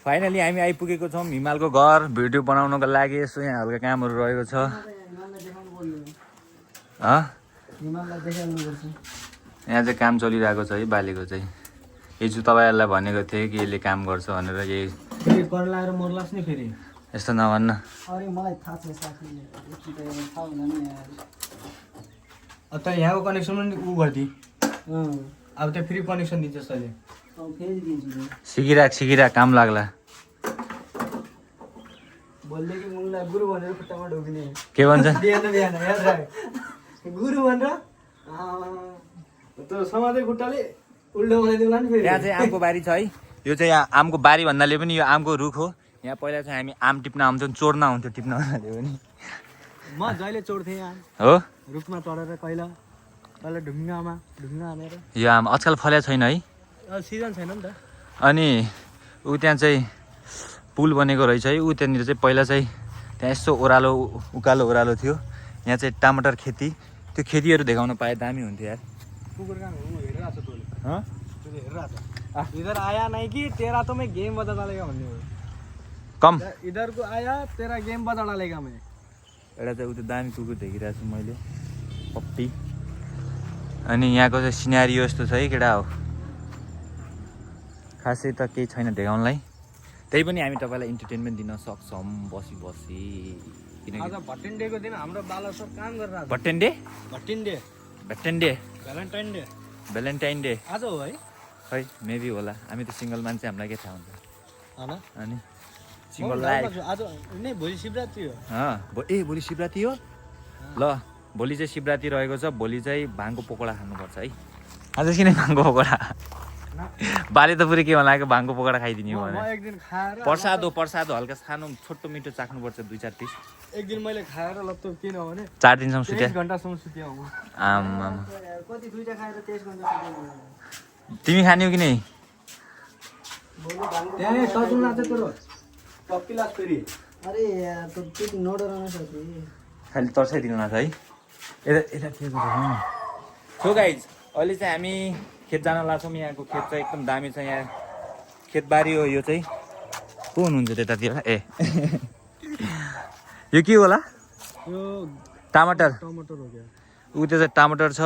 Finally हामी आइपुगेको छौँ हिमालको घर भिडियो बनाउनको लागि। यसो यहाँ हल्का कामहरू रहेको छ। यहाँ चाहिँ काम चलिरहेको छ है बालीको चाहिँ। हिजो तपाईँहरूलाई भनेको थिएँ कि यसले काम गर्छ भनेर। यही यस्तो नभन्न। अब त यहाँको कनेक्सन पनि उ गरिदिए अब त फ्री कनेक्सन दिन्छ सहिले। सिकिराख काम लाग्ला। बोल्दै कि मुङलाई गुरु भनेर खुट्टामा ढोकिने के भन्छ बिहान बिहान याद राख गुरु भनेर त समाजै खुट्टाले उल्टो बनाइदिउला नि फेरि। यहाँ चाहिँ आमको बारी छ है। यो चाहिँ यहाँ आमको बारी भन्नाले पनि यो आमको रुख हो। यहाँ पहिला चाहिँ हामी आम टिप्न आउँथ्यौँ, चोर्न आउँथ्यो टिप्न भन्नाले पनि। म जहिले चोर्थेँ यहाँ हो रुखमा चढेर कहिले ढुङ्गामा ढुङ्गा हानेर। यो आम आजकल फल्या छैन है, सिजन छैन नि त। अनि ऊ त्यहाँ चाहिँ पुल बनेको रहेछ है। ऊ त्यहाँनिर चाहिँ पहिला चाहिँ त्यहाँ यस्तो ओह्रालो उकालो ओह्रालो थियो। यहाँ चाहिँ टमाटर खेती, त्यो खेतीहरू देखाउन पाए दामी हुन्थ्यो यार। कुकुर कहाँ हेरिरहेको छ तँले? तँले हेरिरहेको छ? इधर आया नहीं कि तेरा तो मैं गेम बजा डालेगा भन्ने हो। कम इधर को आया तेरा गेम बजा डालेगा मैं। एउटा चाहिँ उता दामी कुकुर देखिरहेको छु मैले, पप्पी। अनि यहाँको चाहिँ सिनारियो यस्तो छ है केटा हो। खासै त केही छैन देखाउनलाई, त्यही पनि हामी तपाईँलाई इन्टरटेनमेन्ट दिन सक्छौँ बसी बसी। आज भट्टेन्डेको दिन हाम्रो बाला सब काम गरेर भट्टेन्डे भट्टेन्डे Valentine Valentine day Valentine day आज हो है। खै मेबी होला, हामी त सिङ्गल मान्छे, हामीलाई के थाहा हुन्छ हैन। अनि सिङ्गल लाइफ आज नै भोलि शिवरात्रि हो। ए भोलि शिवरात्रि हो। ल भोलि चाहिँ शिवरात्रि रहेको छ। भोलि चाहिँ भाङको पकोडा खानुपर्छ है। आज किन भाङको पकोडा? बाले त पुरै के भन्नु लाग्यो, भाङको पकोडा खाइदिने हो भने। एक दिन खाएर प्रसाद हो हल्का सानो छोटो मिठो चाख्नुपर्छ 2-4 पिस। एक दिन मैले खाएर लत्तो किन भने 4 दिनसम्म सुत्या। 23 घण्टासम्म सुत्या हो। आमा कति दुईटा खाएर 23 घण्टा सुत्या। तिमी खाने हो कि नै? त्यहाँ सजुन नाच्छ तरो टप्पी लास फेरि। अरे यार त त्यति नडराउन सक्छ खालि तर्साइदिनु न है। यता के गर्नु। सो गाइज अहिले चाहिँ हामी खेत जान लाग्छौँ। यहाँको खेत चाहिँ एकदम दामी छ। यहाँ खेतबारी हो यो चाहिँ। को हुनुहुन्छ त्यतातिर? ए यो के होला? यो टमाटर टमाटर हो क्या? ऊ त्यो चाहिँ टमाटर छ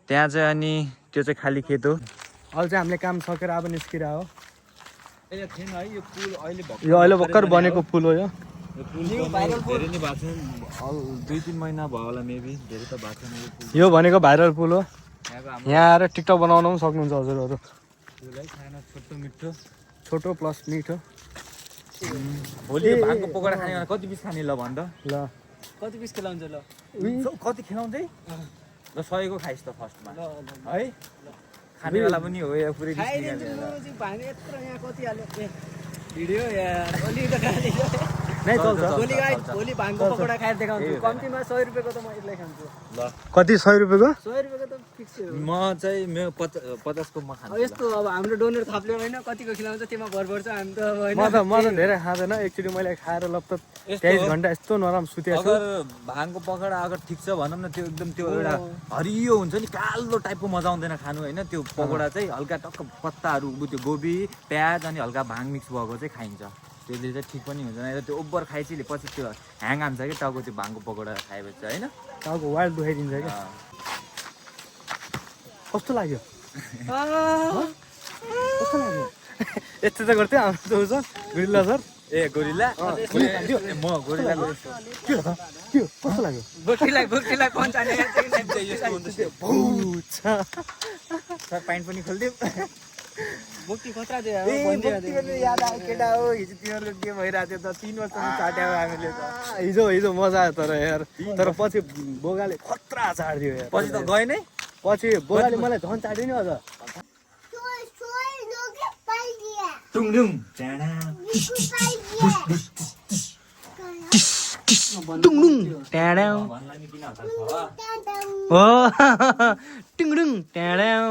त्यहाँ चाहिँ। अनि त्यो चाहिँ खाली खेत हो। अहिले चाहिँ हामीले काम सकेर अब निस्किरह हो। अहिले थिएन है यो पुल, यो अहिले भर्खर बनेको पुल हो। यो धेरै नै भएको छैन, 2-3 महिना भयो होला मेबी, धेरै त भएको छैन। यो भनेको भाइरल पुल हो। यहाँको यहाँ आएर टिकटक बनाउन पनि सक्नुहुन्छ हजुरहरू। पुलै खाना छोटो मिठो, छोटो प्लस मिठो। भोलि भाङको पकोडा खाने भने कति पिस खाने ल भन् त? ल कति पिस खेलाउँछ? ल कति खेलाउँदै? ल 100 को खाइस् त फर्स्टमा है। खानेवाला पनि हो या पुरै भिडियो यार ओली त खाली नै चल्छ। भोलि गाइस भोलि भाङको पकोडा खाएर देखाउँछु। कम्तीमा 100 रुपैयाँको त म यसलाई खान्छु। ल कति 100 रुपैयाँको? 100 रुपैयाँको त फिक्स हो। म चाहिँ मेरो 50 को म खान्छु। यस्तो अब हाम्रो डोनर थप्ले होइन कतिको खिलाउँछ त्यसमा भर पर्छ। हामी त अब म त धेरै खाँदैन। एकचोटि मैले खाएर लप्त 23 घण्टा यस्तो नराम सुतेको छु। अगर भाङको पकोडा अगर ठिक छ भनौँ न, त्यो एकदम त्यो एउटा हरियो हुन्छ नि, कालो टाइपको मजा आउँदैन खानु होइन। त्यो पकोडा चाहिँ हल्का टक्क पत्ताहरू, त्यो गोबी प्याज अनि हल्का भाङ मिक्स भएको चाहिँ खाइन्छ। त्यसले चाहिँ ठिक पनि हुन्छ। नहीं त्यो ओभर खाइ चाहिँ पछि त्यो ह्याङ हान्छ कि टाउको त्यो भाङको पकोडा खाएपछि होइन। टाउको वाइल्ड दुखाइदिन्छ क्या। कस्तो लाग्यो? कस्तो लाग्यो? यस्तो त गर्थ्यो हाम्रो सर गोरिल्ला सर। ए गोरिल्ला म गोरिल्ला के हो त? के हो? कस्तो लाग्यो? बोक्टीलाई पञ्चाने सर पाइन पनि खोलिदियो। बोक्टी खतरा थियो याद आयो केटा हो। हिजो तिमीहरूको के भइरहेको थियो त? 3 वर्षमा चाट्यो हामीले त। हिजो मजा आयो तर यार। तर पछि बोगाले खतरा चाट्दियो यार। पछि त गए नै। पछि बोगाले मलाई झन् चाट्यो नि अझ। टुङडुङ टुङडुङ ट्याड्याउ हो टुङडुङ ट्याड्याउ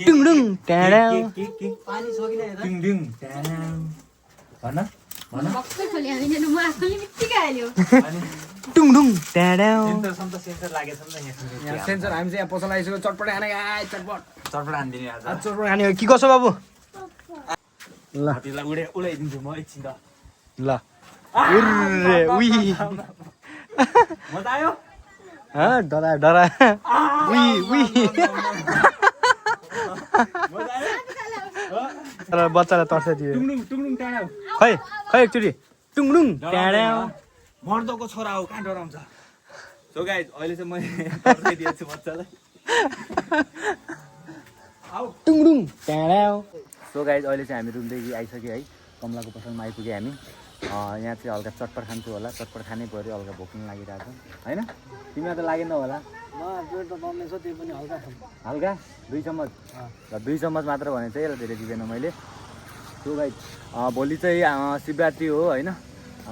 टुङडुङ ट्याड्याउ। पानी सकिन टुङडुङ ट्याड्याउ भन भन। भक्कै खोले हामीले म आफैले बित्तिकै हाल्यो। टुङडुङ ट्याड्याउ सेन्सर लागेछ नि त यहाँ सेन्सर हामी चाहिँ यहाँ पसल आइसक्यो चटपट खाने आइ चटपट चटपट हानिदिने आज चटपट खाने हो कि कसो बाबु ल हात्तीलाई उडाइदिन्छु म एकछिन त ल उर्रे उइ मजा आयो डरा डरा उइ उइ मजा आयो तर बच्चालाई तर्स दियो टुङडुङ टाढा खै खै एकचोटि टुङडुङ ट्याड्याउ मर्दोको छोरा हो कहाँ डराउँछ सो गाइज अहिले चाहिँ मैले तर्साइदिएको छु बच्चालाई टुङडुङ ट्याड्याउ सो गाइज अहिले चाहिँ हामी रुमदेखि आइसक्यो है कमलाको पसलमा आइपुग्यो हामी यहाँ चाहिँ हल्का चटपट खान्छु होला चटपट खानै पऱ्यो हल्का भोक पनि लागिरहेको छ होइन तिमीलाई त लागेन होला हल्का 2 चम्मच र 2 चम्मच मात्र भने चाहिँ यसलाई धेरै दिँदैन मैले सो गाइज भोलि चाहिँ शिवरात्रि हो होइन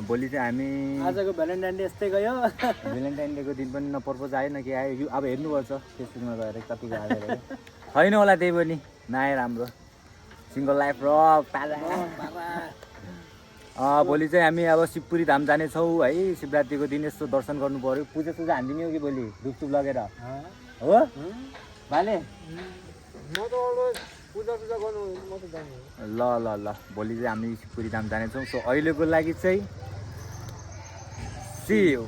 भोलि चाहिँ हामी आजको भ्यालेन्टाइन डे यस्तै गयो भ्यालेन्टाइन डेको दिन पनि न पर्पोज आयो न के आयो यो अब हेर्नुपर्छ फेसबुकमा गएर कतिको आएर छैन होला त्यही पनि नआए राम्रो सिङ्गल लाइफ र पारा भोलि चाहिँ हामी अब शिवपुरी धाम जानेछौँ है शिवरात्रिको दिन यस्तो दर्शन गर्नु पऱ्यो पूजा सुजा हानिदिने हो कि भोलि धुपसुप लगेर हो भाले ल ल ल भोलि चाहिँ हामी शिवपुरी धाम जानेछौँ सो अहिलेको लागि चाहिँ सी यू